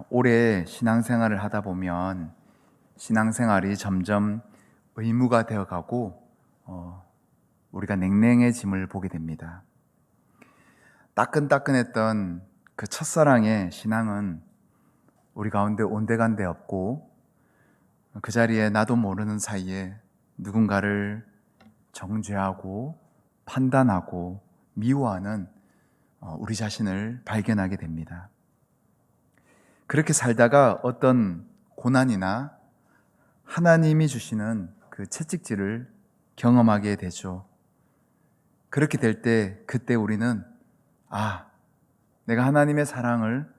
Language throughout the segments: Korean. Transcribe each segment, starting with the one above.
오래 신앙생활을 하다 보면 신앙생활이 점점 의무가 되어가고 우리가 냉랭해짐을 보게 됩니다. 따끈따끈했던 그 첫사랑의 신앙은 우리 가운데 온데간데 없고, 그 자리에 나도 모르는 사이에 누군가를 정죄하고 판단하고 미워하는 우리 자신을 발견하게 됩니다. 그렇게 살다가 어떤 고난이나 하나님이 주시는 그 채찍질을 경험하게 되죠. 그렇게 될 때, 그때 우리는 내가 하나님의 사랑을,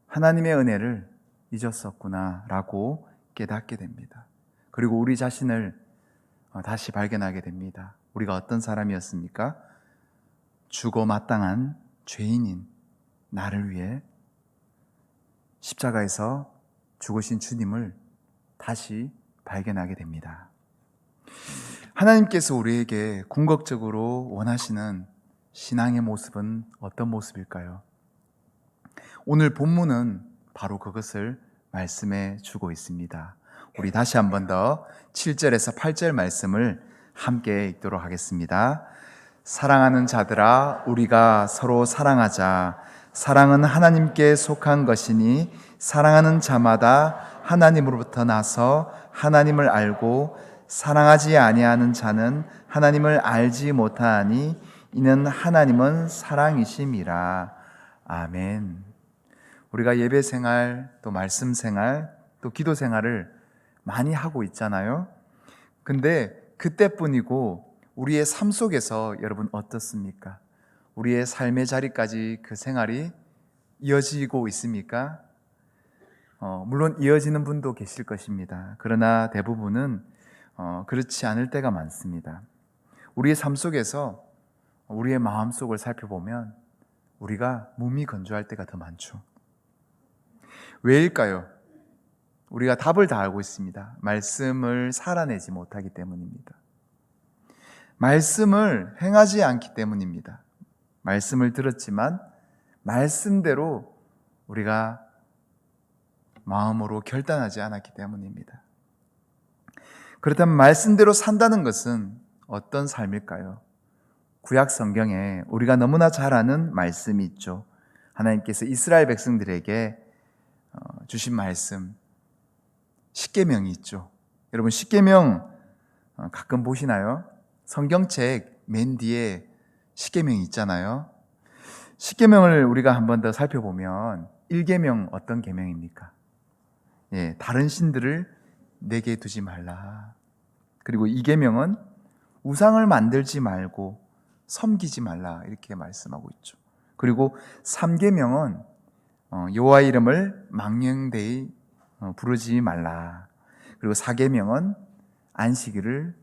하나님의 은혜를 잊었었구나 라고 깨닫게 됩니다. 그리고 우리 자신을 다시 발견하게 됩니다. 우리가 어떤 사람이었습니까? 죽어 마땅한 죄인인 나를 위해 십자가에서 죽으신 주님을 다시 발견하게 됩니다. 하나님께서 우리에게 궁극적으로 원하시는 신앙의 모습은 어떤 모습일까요? 오늘 본문은 바로 그것을 말씀해 주고 있습니다. 우리 다시 한 번 더 7절에서 8절 말씀을 함께 읽도록 하겠습니다. 사랑하는 자들아, 우리가 서로 사랑하자. 사랑은 하나님께 속한 것이니 사랑하는 자마다 하나님으로부터 나서 하나님을 알고, 사랑하지 아니하는 자는 하나님을 알지 못하니 이는 하나님은 사랑이심이라. 아멘. 우리가 예배 생활, 또 말씀 생활, 또 기도 생활을 많이 하고 있잖아요. 근데 그때뿐이고 우리의 삶 속에서 여러분 어떻습니까? 우리의 삶의 자리까지 그 생활이 이어지고 있습니까? 물론 이어지는 분도 계실 것입니다. 그러나 대부분은 그렇지 않을 때가 많습니다. 우리의 삶 속에서 우리의 마음 속을 살펴보면 우리가 몸이 건조할 때가 더 많죠. 왜일까요? 우리가 답을 다 알고 있습니다. 말씀을 살아내지 못하기 때문입니다. 말씀을 행하지 않기 때문입니다. 말씀을 들었지만 말씀대로 우리가 마음으로 결단하지 않았기 때문입니다. 그렇다면 말씀대로 산다는 것은 어떤 삶일까요? 구약 성경에 우리가 너무나 잘 아는 말씀이 있죠. 하나님께서 이스라엘 백성들에게 주신 말씀, 십계명이 있죠. 여러분, 십계명 가끔 보시나요? 성경책 맨 뒤에 십계명이 있잖아요. 십계명을 우리가 한 번 더 살펴보면 1계명 어떤 계명입니까? 다른 신들을 내게 두지 말라. 그리고 2계명은 우상을 만들지 말고 섬기지 말라, 이렇게 말씀하고 있죠. 그리고 3계명은 여호와 이름을 망령되이 부르지 말라. 그리고 4계명은 안식일을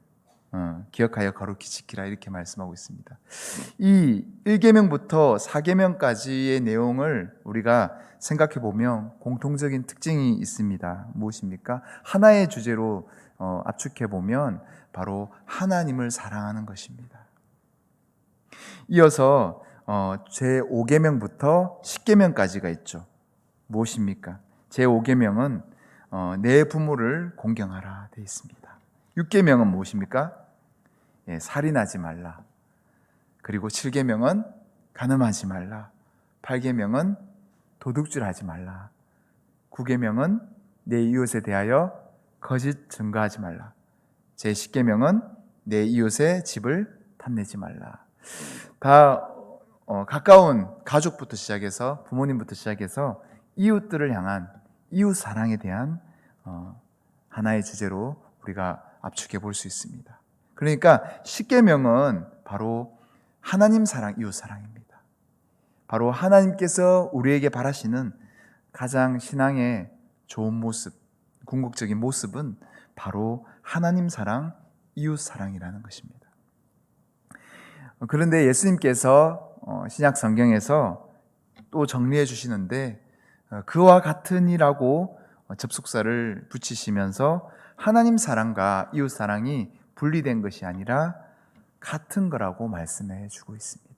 기억하여 거룩히 지키라, 이렇게 말씀하고 있습니다. 이 1계명부터 4계명까지의 내용을 우리가 생각해 보면 공통적인 특징이 있습니다. 무엇입니까? 하나의 주제로 압축해 보면 바로 하나님을 사랑하는 것입니다. 이어서 제5계명부터 10계명까지가 있죠. 무엇입니까? 제5계명은 내 부모를 공경하라 되어 있습니다. 6계명은 무엇입니까? 살인하지 말라. 그리고 7계명은 간음하지 말라. 8계명은 도둑질하지 말라. 9계명은 내 이웃에 대하여 거짓 증거하지 말라. 제10계명은 내 이웃의 집을 탐내지 말라. 다 가까운 가족부터 시작해서, 부모님부터 시작해서 이웃들을 향한 이웃 사랑에 대한 하나의 주제로 우리가 압축해 볼 수 있습니다. 그러니까 십계명은 바로 하나님 사랑, 이웃 사랑입니다. 바로 하나님께서 우리에게 바라시는 가장 신앙의 좋은 모습, 궁극적인 모습은 바로 하나님 사랑, 이웃 사랑이라는 것입니다. 그런데 예수님께서 신약 성경에서 또 정리해 주시는데, 그와 같으니라고 접속사를 붙이시면서 하나님 사랑과 이웃 사랑이 분리된 것이 아니라 같은 거라고 말씀해 주고 있습니다.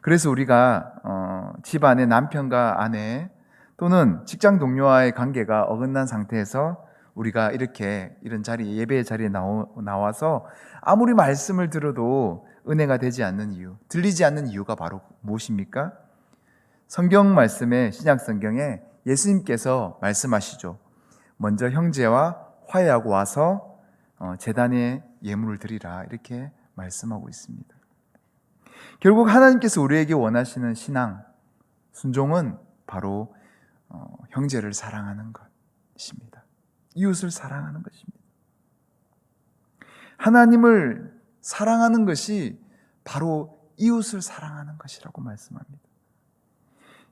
그래서 우리가 집안의 남편과 아내, 또는 직장 동료와의 관계가 어긋난 상태에서 우리가 이런 자리, 예배의 자리에 나와서 아무리 말씀을 들어도 은혜가 되지 않는 이유, 들리지 않는 이유가 바로 무엇입니까? 성경 말씀에, 신약 성경에 예수님께서 말씀하시죠. 먼저 형제와 화해하고 와서 제단에 예물을 드리라, 이렇게 말씀하고 있습니다. 결국 하나님께서 우리에게 원하시는 신앙, 순종은 바로 형제를 사랑하는 것입니다. 이웃을 사랑하는 것입니다. 하나님을 사랑하는 것이 바로 이웃을 사랑하는 것이라고 말씀합니다.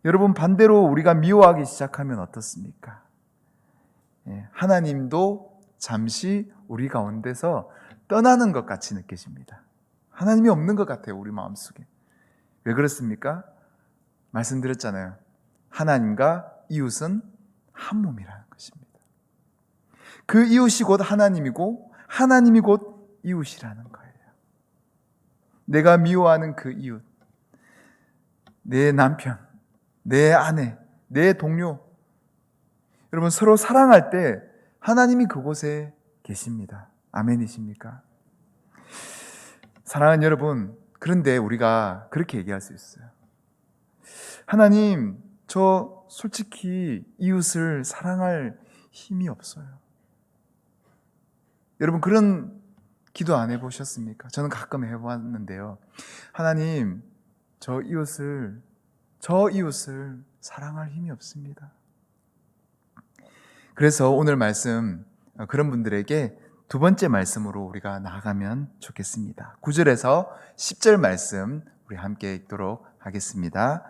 여러분, 반대로 우리가 미워하기 시작하면 어떻습니까? 하나님도 잠시 우리 가운데서 떠나는 것 같이 느껴집니다. 하나님이 없는 것 같아요, 우리 마음속에. 왜 그렇습니까? 말씀드렸잖아요. 하나님과 이웃은 한 몸이라는 것입니다. 그 이웃이 곧 하나님이고 하나님이 곧 이웃이라는 거예요. 내가 미워하는 그 이웃, 내 남편, 내 아내, 내 동료, 여러분 서로 사랑할 때 하나님이 그곳에 계십니다. 아멘이십니까? 사랑하는 여러분, 그런데 우리가 그렇게 얘기할 수 있어요. 하나님, 저 솔직히 이웃을 사랑할 힘이 없어요. 여러분, 그런 기도 안 해보셨습니까? 저는 가끔 해봤는데요. 하나님, 저 이웃을 사랑할 힘이 없습니다. 그래서 오늘 말씀, 그런 분들에게 두 번째 말씀으로 우리가 나아가면 좋겠습니다. 9절에서 10절 말씀 우리 함께 읽도록 하겠습니다.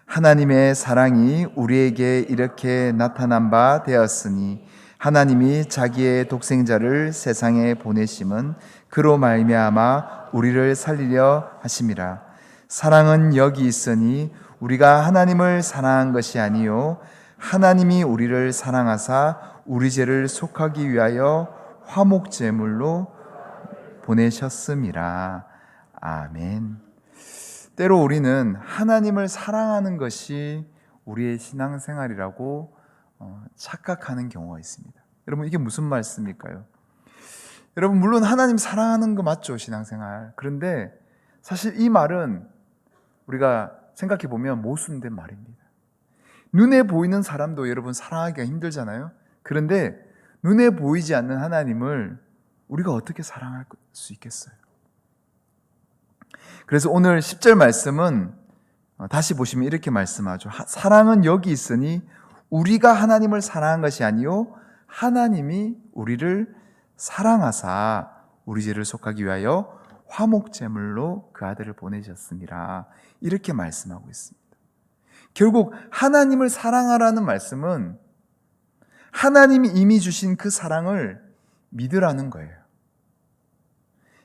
하나님의 사랑이 우리에게 이렇게 나타난 바 되었으니 하나님이 자기의 독생자를 세상에 보내심은 그로 말미암아 우리를 살리려 하심이라. 사랑은 여기 있으니 우리가 하나님을 사랑한 것이 아니요 하나님이 우리를 사랑하사 우리 죄를 속하기 위하여 화목제물로 보내셨음이라. 아멘. 때로 우리는 하나님을 사랑하는 것이 우리의 신앙생활이라고 착각하는 경우가 있습니다. 여러분, 이게 무슨 말씀일까요? 여러분, 물론 하나님 사랑하는 거 맞죠, 신앙생활. 그런데 사실 이 말은 우리가 생각해 보면 모순된 말입니다. 눈에 보이는 사람도 여러분 사랑하기가 힘들잖아요. 그런데 눈에 보이지 않는 하나님을 우리가 어떻게 사랑할 수 있겠어요? 그래서 오늘 10절 말씀은 다시 보시면 이렇게 말씀하죠. 사랑은 여기 있으니 우리가 하나님을 사랑한 것이 아니요 하나님이 우리를 사랑하사 우리 죄를 속하기 위하여 화목제물로 그 아들을 보내셨습니다. 이렇게 말씀하고 있습니다. 결국 하나님을 사랑하라는 말씀은 하나님이 이미 주신 그 사랑을 믿으라는 거예요.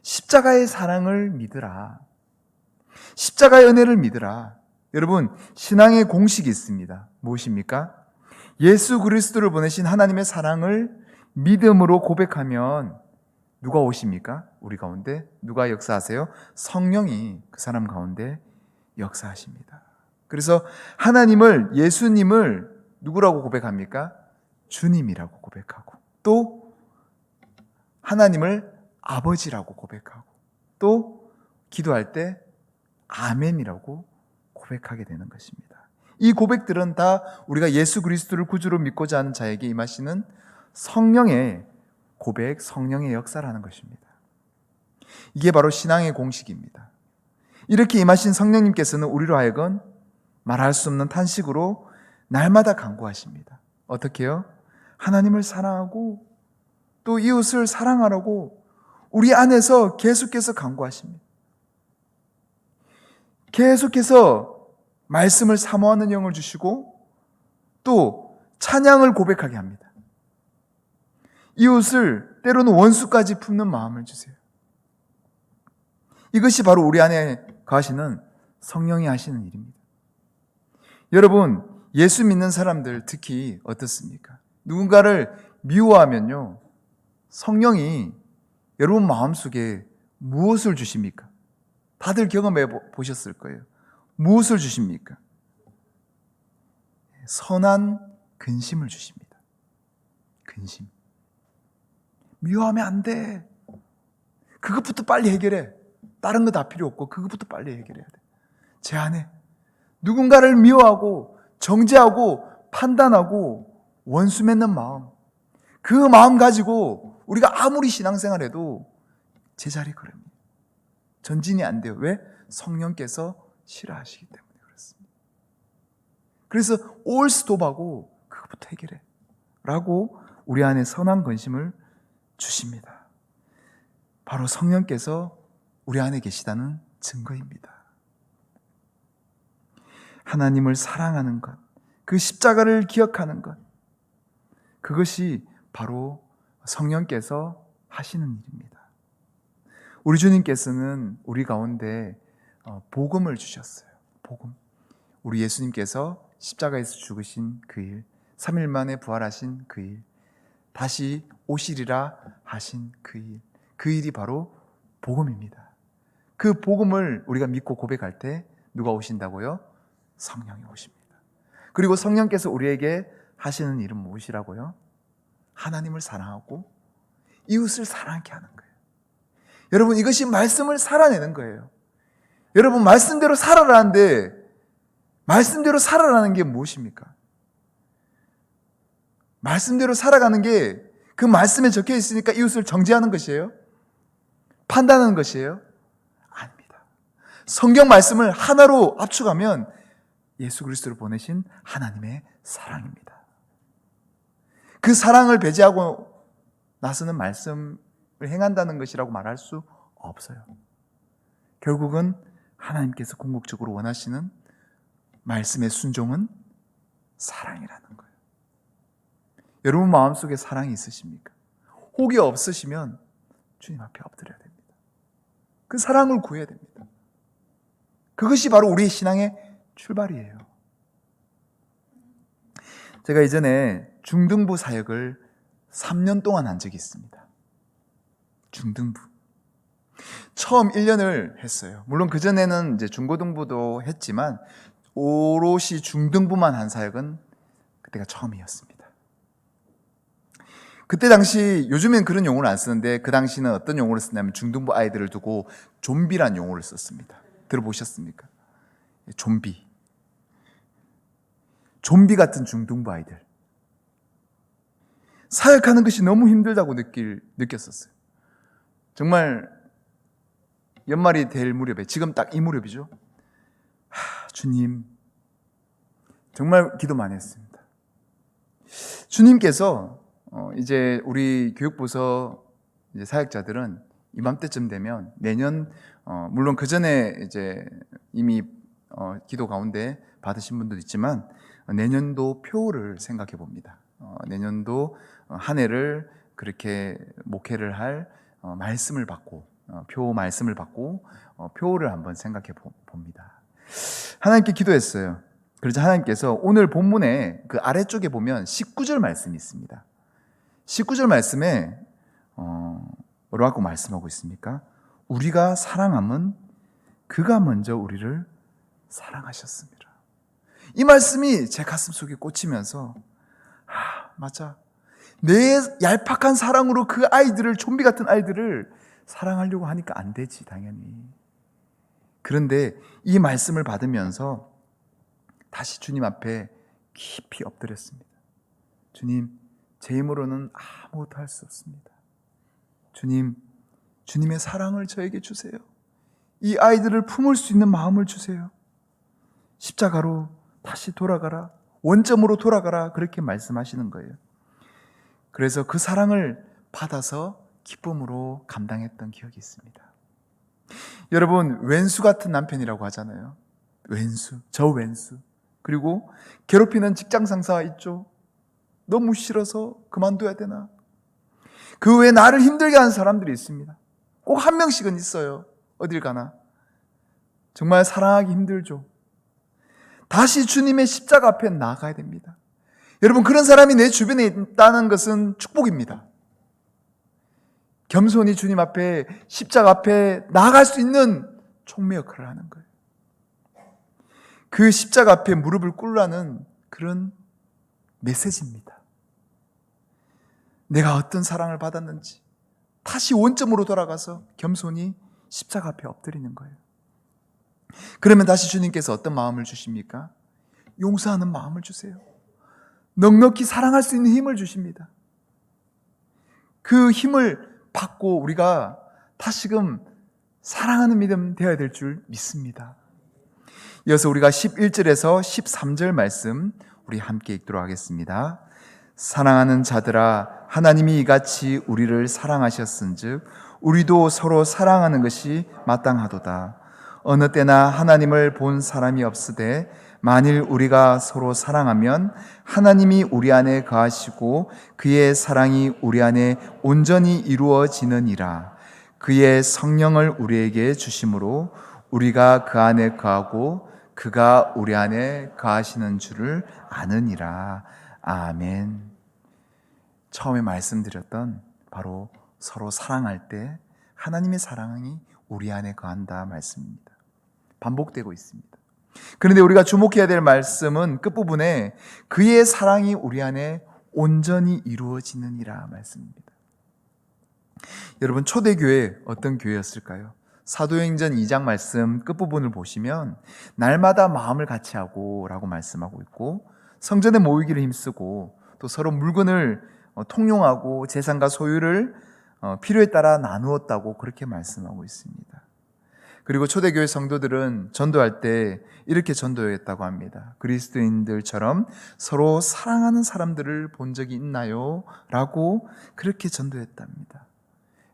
십자가의 사랑을 믿으라. 십자가의 은혜를 믿으라. 여러분, 신앙의 공식이 있습니다. 무엇입니까? 예수 그리스도를 보내신 하나님의 사랑을 믿음으로 고백하면 누가 오십니까? 우리 가운데 누가 역사하세요? 성령이 그 사람 가운데 역사하십니다. 그래서 하나님을, 예수님을 누구라고 고백합니까? 주님이라고 고백하고, 또 하나님을 아버지라고 고백하고, 또 기도할 때 아멘이라고 고백하게 되는 것입니다. 이 고백들은 다 우리가 예수 그리스도를 구주로 믿고자 하는 자에게 임하시는 성령의 고백, 성령의 역사라는 것입니다. 이게 바로 신앙의 공식입니다. 이렇게 임하신 성령님께서는 우리로 하여금 말할 수 없는 탄식으로 날마다 간구하십니다. 어떻게요? 하나님을 사랑하고 또 이웃을 사랑하라고 우리 안에서 계속해서 간구하십니다. 계속해서 말씀을 사모하는 영을 주시고 또 찬양을 고백하게 합니다. 이웃을 때로는 원수까지 품는 마음을 주세요. 이것이 바로 우리 안에 거하시는 성령이 하시는 일입니다. 여러분, 예수 믿는 사람들 특히 어떻습니까? 누군가를 미워하면요, 성령이 여러분 마음속에 무엇을 주십니까? 다들 경험해 보셨을 거예요. 무엇을 주십니까? 선한 근심을 주십니다. 근심. 미워하면 안 돼. 그것부터 빨리 해결해. 다른 거 다 필요 없고 그것부터 빨리 해결해야 돼. 제 안에 누군가를 미워하고 정죄하고 판단하고 원수 맺는 마음, 그 마음 가지고 우리가 아무리 신앙생활해도 제자리 걸음이에요. 전진이 안 돼요. 왜? 성령께서 싫어하시기 때문에 그렇습니다. 그래서 올 스톱하고 그것부터 해결해 라고 우리 안에 선한 근심을 주십니다. 바로 성령께서 우리 안에 계시다는 증거입니다. 하나님을 사랑하는 것, 그 십자가를 기억하는 것, 그것이 바로 성령께서 하시는 일입니다. 우리 주님께서는 우리 가운데 복음을 주셨어요. 복음. 우리 예수님께서 십자가에서 죽으신 그 일, 3일 만에 부활하신 그 일, 다시 오시리라 하신 그 일, 그 일이 바로 복음입니다. 그 복음을 우리가 믿고 고백할 때 누가 오신다고요? 성령이 오십니다. 그리고 성령께서 우리에게 하시는 일은 무엇이라고요? 하나님을 사랑하고 이웃을 사랑하게 하는 거예요. 여러분, 이것이 말씀을 살아내는 거예요. 여러분, 말씀대로 살아라는데 말씀대로 살아라는 게 무엇입니까? 말씀대로 살아가는 게 그 말씀에 적혀 있으니까 이웃을 정죄하는 것이에요? 판단하는 것이에요? 아닙니다. 성경 말씀을 하나로 압축하면 예수 그리스도를 보내신 하나님의 사랑입니다. 그 사랑을 배제하고 나서는 말씀을 행한다는 것이라고 말할 수 없어요. 결국은 하나님께서 궁극적으로 원하시는 말씀의 순종은 사랑이라는 거예요. 여러분 마음속에 사랑이 있으십니까? 혹이 없으시면 주님 앞에 엎드려야 됩니다. 그 사랑을 구해야 됩니다. 그것이 바로 우리의 신앙의 출발이에요. 제가 이전에 중등부 사역을 3년 동안 한 적이 있습니다. 중등부. 처음 1년을 했어요. 물론 그전에는 이제 중고등부도 했지만 오롯이 중등부만 한 사역은 그때가 처음이었습니다. 그때 당시, 요즘엔 그런 용어를 안 쓰는데 그 당시는 어떤 용어를 쓰냐면 중등부 아이들을 두고 좀비란 용어를 썼습니다. 들어보셨습니까? 좀비. 좀비 같은 중등부 아이들. 사역하는 것이 너무 힘들다고 느꼈었어요. 정말 연말이 될 무렵에, 지금 딱 이 무렵이죠. 주님, 정말 기도 많이 했습니다. 주님께서 이제 우리 교육부서 이제 사역자들은 이맘때쯤 되면 내년, 물론 그 전에 이제 이미 기도 가운데 받으신 분도 있지만 내년도 표를 생각해 봅니다. 내년도 한 해를 그렇게 목회를 할 말씀을 받고, 표 말씀을 받고 표를 한번 생각해 봅니다. 하나님께 기도했어요. 그래서 하나님께서 오늘 본문에 그 아래쪽에 보면 19절 말씀이 있습니다. 19절 말씀에 뭐라고 말씀하고 있습니까? 우리가 사랑함은 그가 먼저 우리를 사랑하셨습니다. 이 말씀이 제 가슴 속에 꽂히면서 맞아. 내 얄팍한 사랑으로 그 아이들을, 좀비 같은 아이들을 사랑하려고 하니까 안 되지, 당연히. 그런데 이 말씀을 받으면서 다시 주님 앞에 깊이 엎드렸습니다. 주님, 제 힘으로는 아무것도 할 수 없습니다. 주님, 주님의 사랑을 저에게 주세요. 이 아이들을 품을 수 있는 마음을 주세요. 십자가로 다시 돌아가라, 원점으로 돌아가라, 그렇게 말씀하시는 거예요. 그래서 그 사랑을 받아서 기쁨으로 감당했던 기억이 있습니다. 여러분, 왼수 같은 남편이라고 하잖아요. 왼수, 저 왼수. 그리고 괴롭히는 직장 상사 있죠. 너무 싫어서 그만둬야 되나? 그 외에 나를 힘들게 하는 사람들이 있습니다. 꼭 한 명씩은 있어요. 어딜 가나. 정말 사랑하기 힘들죠. 다시 주님의 십자가 앞에 나아가야 됩니다. 여러분, 그런 사람이 내 주변에 있다는 것은 축복입니다. 겸손히 주님 앞에, 십자가 앞에 나아갈 수 있는 총매 역할을 하는 거예요. 그 십자가 앞에 무릎을 꿇으라는 그런 메시지입니다. 내가 어떤 사랑을 받았는지 다시 원점으로 돌아가서 겸손히 십자가 앞에 엎드리는 거예요. 그러면 다시 주님께서 어떤 마음을 주십니까? 용서하는 마음을 주세요. 넉넉히 사랑할 수 있는 힘을 주십니다. 그 힘을 받고 우리가 다시금 사랑하는 믿음 되어야 될 줄 믿습니다. 이어서 우리가 11절에서 13절 말씀 우리 함께 읽도록 하겠습니다. 사랑하는 자들아, 하나님이 이같이 우리를 사랑하셨은즉 우리도 서로 사랑하는 것이 마땅하도다. 어느 때나 하나님을 본 사람이 없으되 만일 우리가 서로 사랑하면 하나님이 우리 안에 거하시고 그의 사랑이 우리 안에 온전히 이루어지느니라. 그의 성령을 우리에게 주심으로 우리가 그 안에 거하고 그가 우리 안에 거하시는 줄을 아느니라. 아멘. 처음에 말씀드렸던 바로 서로 사랑할 때 하나님의 사랑이 우리 안에 거한다 말씀입니다. 반복되고 있습니다. 그런데 우리가 주목해야 될 말씀은 끝부분에 그의 사랑이 우리 안에 온전히 이루어지느니라 말씀입니다. 여러분, 초대교회 어떤 교회였을까요? 사도행전 2장 말씀 끝부분을 보시면 날마다 마음을 같이 하고 라고 말씀하고 있고, 성전에 모이기를 힘쓰고 또 서로 물건을 통용하고 재산과 소유를 필요에 따라 나누었다고 그렇게 말씀하고 있습니다. 그리고 초대교회 성도들은 전도할 때 이렇게 전도했다고 합니다. 그리스도인들처럼 서로 사랑하는 사람들을 본 적이 있나요? 라고 그렇게 전도했답니다.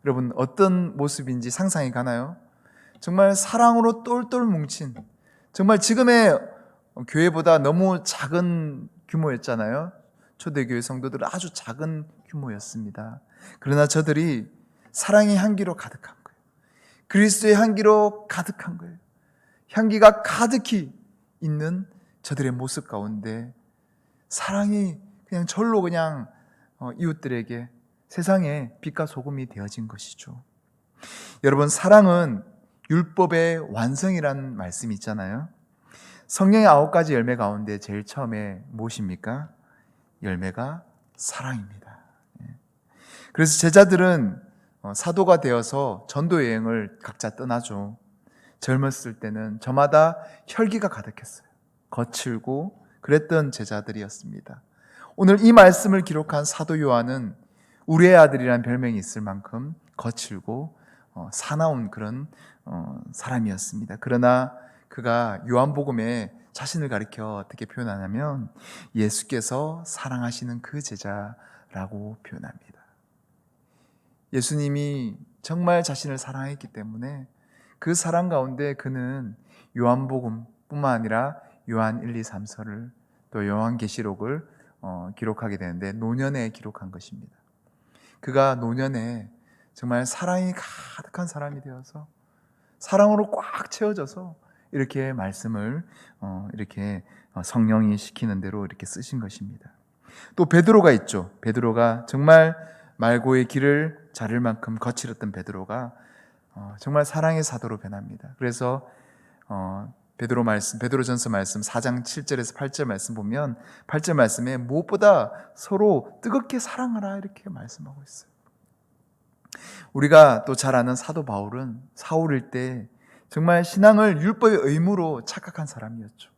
여러분, 어떤 모습인지 상상이 가나요? 정말 사랑으로 똘똘 뭉친, 정말 지금의 교회보다 너무 작은 규모였잖아요. 초대교회 성도들은 아주 작은 규모였습니다. 그러나 저들이 사랑의 향기로 가득한 거예요. 그리스도의 향기로 가득한 거예요. 향기가 가득히 있는 저들의 모습 가운데 사랑이 그냥 절로 그냥 이웃들에게 세상에 빛과 소금이 되어진 것이죠. 여러분, 사랑은 율법의 완성이라는 말씀이 있잖아요. 성령의 9가지 열매 가운데 제일 처음에 무엇입니까? 열매가 사랑입니다. 그래서 제자들은 사도가 되어서 전도 여행을 각자 떠나죠. 젊었을 때는 저마다 혈기가 가득했어요. 거칠고 그랬던 제자들이었습니다. 오늘 이 말씀을 기록한 사도 요한은 우리의 아들이라는 별명이 있을 만큼 거칠고 사나운 그런 사람이었습니다. 그러나 그가 요한복음에 자신을 가리켜 어떻게 표현하냐면 예수께서 사랑하시는 그 제자라고 표현합니다. 예수님이 정말 자신을 사랑했기 때문에 그 사랑 가운데 그는 요한복음뿐만 아니라 요한 1, 2, 3서를 또 요한계시록을 기록하게 되는데 노년에 기록한 것입니다. 그가 노년에 정말 사랑이 가득한 사람이 되어서 사랑으로 꽉 채워져서 이렇게 말씀을 이렇게 성령이 시키는 대로 이렇게 쓰신 것입니다. 또 베드로가 있죠. 베드로가 정말 말고의 길을 자를 만큼 거칠었던 베드로가 정말 사랑의 사도로 변합니다. 그래서 베드로전서 말씀 4장 7절에서 8절 말씀 보면 8절 말씀에 무엇보다 서로 뜨겁게 사랑하라 이렇게 말씀하고 있어요. 우리가 또 잘 아는 사도 바울은 사울일 때 정말 신앙을 율법의 의무로 착각한 사람이었죠.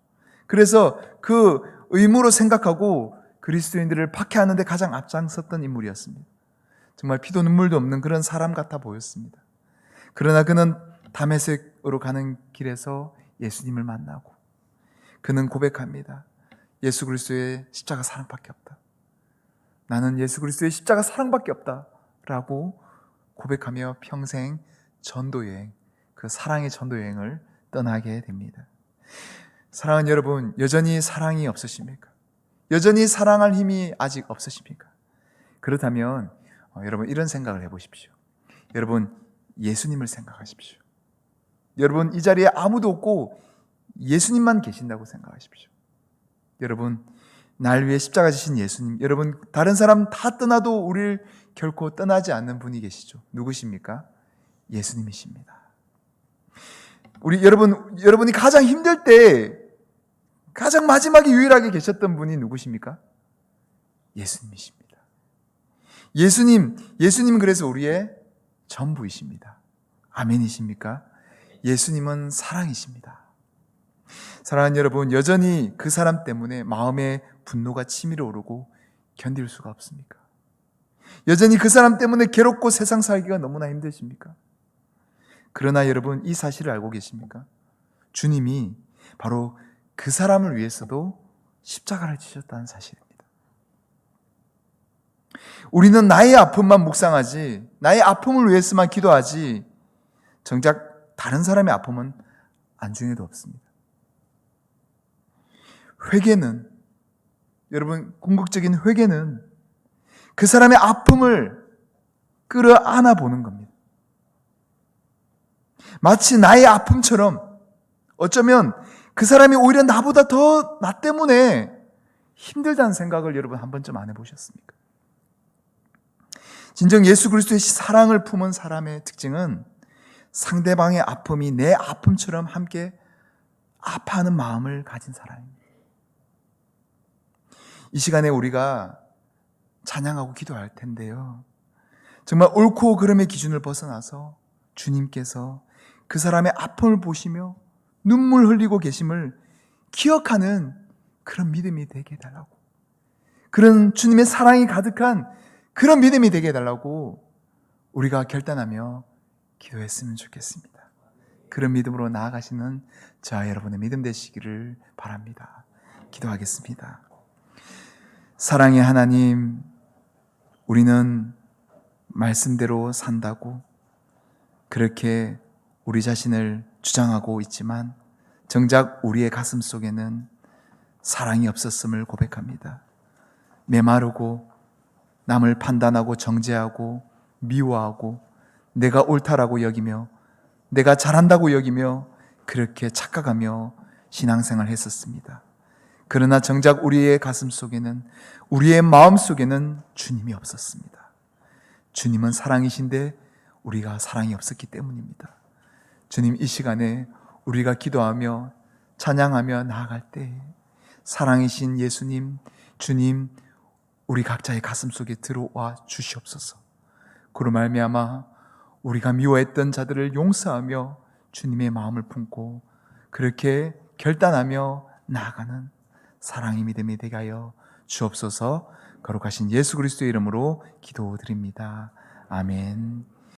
그래서 그 의무로 생각하고 그리스도인들을 박해하는 데 가장 앞장섰던 인물이었습니다. 정말 피도 눈물도 없는 그런 사람 같아 보였습니다. 그러나 그는 다메섹으로 가는 길에서 예수님을 만나고 그는 고백합니다. 예수 그리스도의 십자가 사랑밖에 없다. 나는 예수 그리스도의 십자가 사랑밖에 없다 라고 고백하며 평생 전도여행, 그 사랑의 전도여행을 떠나게 됩니다. 사랑하는 여러분, 여전히 사랑이 없으십니까? 여전히 사랑할 힘이 아직 없으십니까? 그렇다면 여러분 이런 생각을 해보십시오. 여러분 예수님을 생각하십시오. 여러분 이 자리에 아무도 없고 예수님만 계신다고 생각하십시오. 여러분 날 위해 십자가 지신 예수님, 여러분 다른 사람 다 떠나도 우리를 결코 떠나지 않는 분이 계시죠. 누구십니까? 예수님이십니다. 여러분이 가장 힘들 때 가장 마지막에 유일하게 계셨던 분이 누구십니까? 예수님이십니다. 예수님 그래서 우리의 전부이십니다. 아멘이십니까? 예수님은 사랑이십니다. 사랑하는 여러분, 여전히 그 사람 때문에 마음에 분노가 치밀어 오르고 견딜 수가 없습니까? 여전히 그 사람 때문에 괴롭고 세상 살기가 너무나 힘드십니까? 그러나 여러분, 이 사실을 알고 계십니까? 주님이 바로 그 사람을 위해서도 십자가를 지셨다는 사실입니다. 우리는 나의 아픔만 묵상하지, 나의 아픔을 위해서만 기도하지, 정작 다른 사람의 아픔은 안중에도 없습니다. 회개는, 여러분, 궁극적인 회개는 그 사람의 아픔을 끌어안아 보는 겁니다. 마치 나의 아픔처럼, 어쩌면 그 사람이 오히려 나보다 더 나 때문에 힘들다는 생각을 여러분 한 번쯤 안 해보셨습니까? 진정 예수 그리스도의 사랑을 품은 사람의 특징은 상대방의 아픔이 내 아픔처럼 함께 아파하는 마음을 가진 사람입니다. 이 시간에 우리가 찬양하고 기도할 텐데요, 정말 옳고 그름의 기준을 벗어나서 주님께서 그 사람의 아픔을 보시며 눈물 흘리고 계심을 기억하는 그런 믿음이 되게 해달라고, 그런 주님의 사랑이 가득한 그런 믿음이 되게 해달라고 우리가 결단하며 기도했으면 좋겠습니다. 그런 믿음으로 나아가시는 저와 여러분의 믿음 되시기를 바랍니다. 기도하겠습니다. 사랑의 하나님, 우리는 말씀대로 산다고 그렇게 우리 자신을 주장하고 있지만 정작 우리의 가슴 속에는 사랑이 없었음을 고백합니다. 메마르고 남을 판단하고 정죄하고 미워하고 내가 옳다라고 여기며 내가 잘한다고 여기며 그렇게 착각하며 신앙생활을 했었습니다. 그러나 정작 우리의 가슴 속에는, 우리의 마음 속에는 주님이 없었습니다. 주님은 사랑이신데 우리가 사랑이 없었기 때문입니다. 주님, 이 시간에 우리가 기도하며 찬양하며 나아갈 때 사랑이신 예수님, 주님, 우리 각자의 가슴 속에 들어와 주시옵소서. 그로 말미암아 우리가 미워했던 자들을 용서하며 주님의 마음을 품고 그렇게 결단하며 나아가는 사랑의 믿음이 되게 하여 주옵소서. 거룩하신 예수 그리스도의 이름으로 기도드립니다. 아멘.